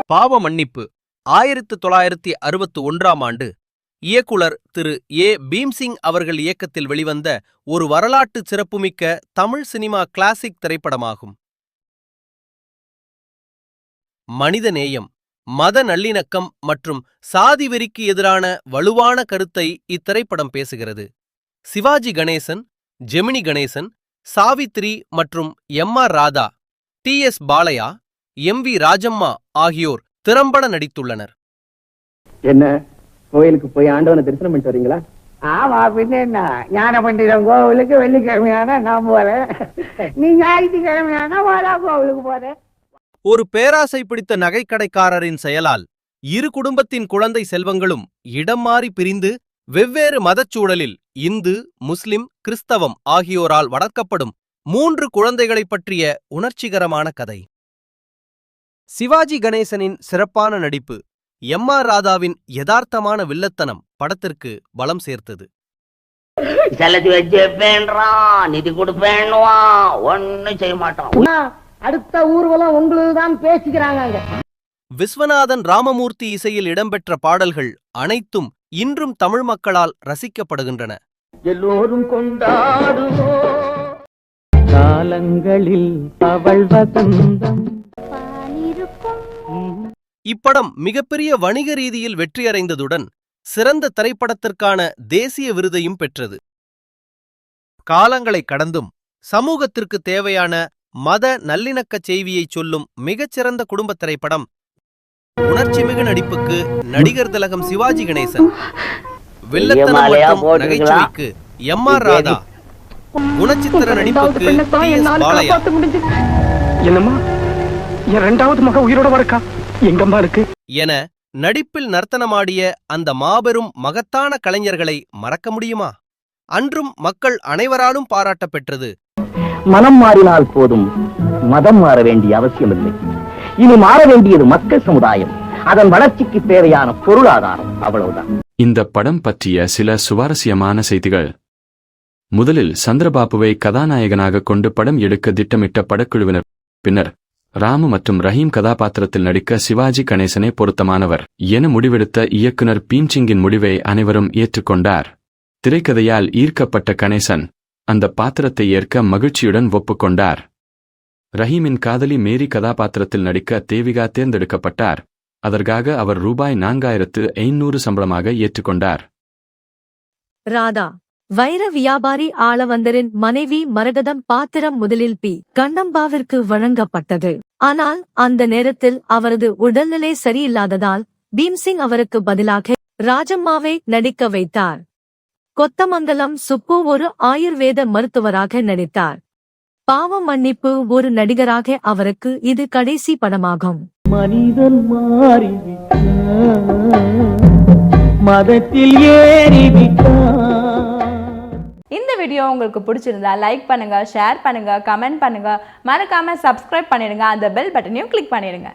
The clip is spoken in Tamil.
பாவ மன்னிப்பு 1961ஆம் ஆண்டு இயக்குனர் திரு பீம்சிங் அவர்கள் இயக்கத்தில் வெளிவந்த ஒரு வரலாற்று சிறப்புமிக்க தமிழ் சினிமா கிளாசிக் திரைப்படமாகும். மனிதநேயம், மத நல்லிணக்கம் மற்றும் சாதி வெறிக்கு எதிரான வலுவான கருத்தை இத்திரைப்படம் பேசுகிறது. சிவாஜி கணேசன், ஜெமினி கணேசன், சாவித்ரி மற்றும் MR. Radha, DS. Balaiah, MV. Rajamma ஆகியோர் திறம்பட நடித்துள்ளனர். என்ன கோயிலுக்கு போய் ஆண்டவனை தரிசனம் பண்ணிட்டு வரீங்களா? ஆமா, பின்ன என்ன, ஞான பண்டிதன் கோவிலுக்கு வெள்ளிக்கிழமையானா நான் போறேன், நீ ஞாயிற்றுக்கிழமையானா வாரா கோவிலுக்கு போறேன். ஒரு பேராசை பிடித்த நகைக்கடைக்காரரின் செயலால் இரு குடும்பத்தின் குழந்தை செல்வங்களும் இடம் மாறி பிரிந்து வெவ்வேறு மதச்சூழலில் இந்து, முஸ்லிம், கிறிஸ்தவம் ஆகியோரால் வளர்க்கப்படும் 3 குழந்தைகளைப் பற்றிய உணர்ச்சிகரமான கதை. சிவாஜி கணேசனின் சிறப்பான நடிப்பு, எம்.ஆர். ராதாவின் யதார்த்தமான வில்லத்தனம் படத்திற்கு பலம் சேர்த்தது. நிதி கொடுப்பேன்னுவா, ஒன்னும் செய்ய மாட்டான். அடுத்த ஊர்வலம் உங்களுதான் பேசிக்கிறாங்க. விஸ்வநாதன் ராமமூர்த்தி இசையில் இடம்பெற்ற பாடல்கள் அனைத்தும் இன்றும் தமிழ் மக்களால் ரசிக்கப்படுகின்றன. எல்லோரும் கொண்டாடுவோம் காலங்களில் அவள் வசந்தம். இப்படம் மிகப்பெரிய வணிக ரீதியில் வெற்றியடைந்ததுடன் சிறந்த திரைப்படத்திற்கான தேசிய விருதையும் பெற்றது. காலங்களை கடந்தும் சமூகத்திற்கு தேவையான மத நல்லிணக்க செய்தியைச் சொல்லும் மிகச்சிறந்த குடும்ப திரைப்படம். உணர்ச்சிமிகு நடிப்புக்கு நடிகர் திலகம் சிவாஜி கணேசன், வில்லத்தனம் மற்றும் நகைச்சுவைக்கு எம்.ஆர். ராதா, குணச்சித்திர நடிப்புக்கு டி.எஸ். பாலையா. என்னம்மா, என் 2வது மக உயிரோட வரக்கா? எங்கம்மா இருக்கு என நடிப்பில் நர்த்தனமாடிய அந்த மாபெரும் மகத்தான கலைஞர்களை மறக்க முடியுமா? அன்றும் மக்கள் அனைவராலும் பாராட்ட பெற்றது. மனம் மாறினால் போதும், மதம் மாற வேண்டிய அவசியமில்லை. இனி மாற வேண்டியது மக்கள் சமுதாயம், அதன் வளர்ச்சிக்கு தேவையான பொருளாதாரம், அவ்வளவுதான். இந்த படம் பற்றிய சில சுவாரஸ்யமான செய்திகள். முதலில் சந்திரபாபுவை கதாநாயகனாக கொண்டு படம் எடுக்க திட்டமிட்ட படக்குழுவினர் பின்னர் ராமு மற்றும் ரஹீம் கதாபாத்திரத்தில் நடிக்க சிவாஜி கணேசனே பொருத்தமானவர் என முடிவெடுத்த இயக்குனர் பீம்சிங்கின் முடிவை அனைவரும் ஏற்றுக்கொண்டார். திரைக்கதையால் ஈர்க்கப்பட்ட கணேசன் அந்த பாத்திரத்தை ஏற்க மகிழ்ச்சியுடன் ஒப்புக்கொண்டார். ரஹீமின் காதலி மேரி கதாபாத்திரத்தில் நடிக்க தேவிகா தேர்ந்தெடுக்கப்பட்டார். அதற்காக அவர் ரூபாய் 4500 சம்பளமாக ஏற்றுக்கொண்டார். ராதா வைர வியாபாரி ஆளவந்தரின் மனைவி மரகதம் பாத்திரம் முதலில் கண்ணம்பாவிற்கு வழங்கப்பட்டது. ஆனால் அந்த நேரத்தில் அவரது உடல்நிலை சரியில்லாததால் பீம்சிங் அவருக்கு பதிலாக ராஜம்மாவை நடிக்க வைத்தார். கொத்தமங்கலம் சுப்பு ஒரு ஆயுர்வேத மருத்துவராக நடித்தார். பாவ மன்னிப்பு ஒரு நடிகராக அவருக்கு இது கடைசி படமாகும். மனிதன் மதத்தில் ஏறிவிட்டான். இந்த வீடியோ உங்களுக்கு பிடிச்சிருந்தா லைக் பண்ணுங்க, ஷேர் பண்ணுங்க, கமெண்ட் பண்ணுங்க, மறக்காம சப்ஸ்கிரைப் பண்ணிடுங்க, அந்த பெல் பட்டனையும் கிளிக் பண்ணிடுங்க.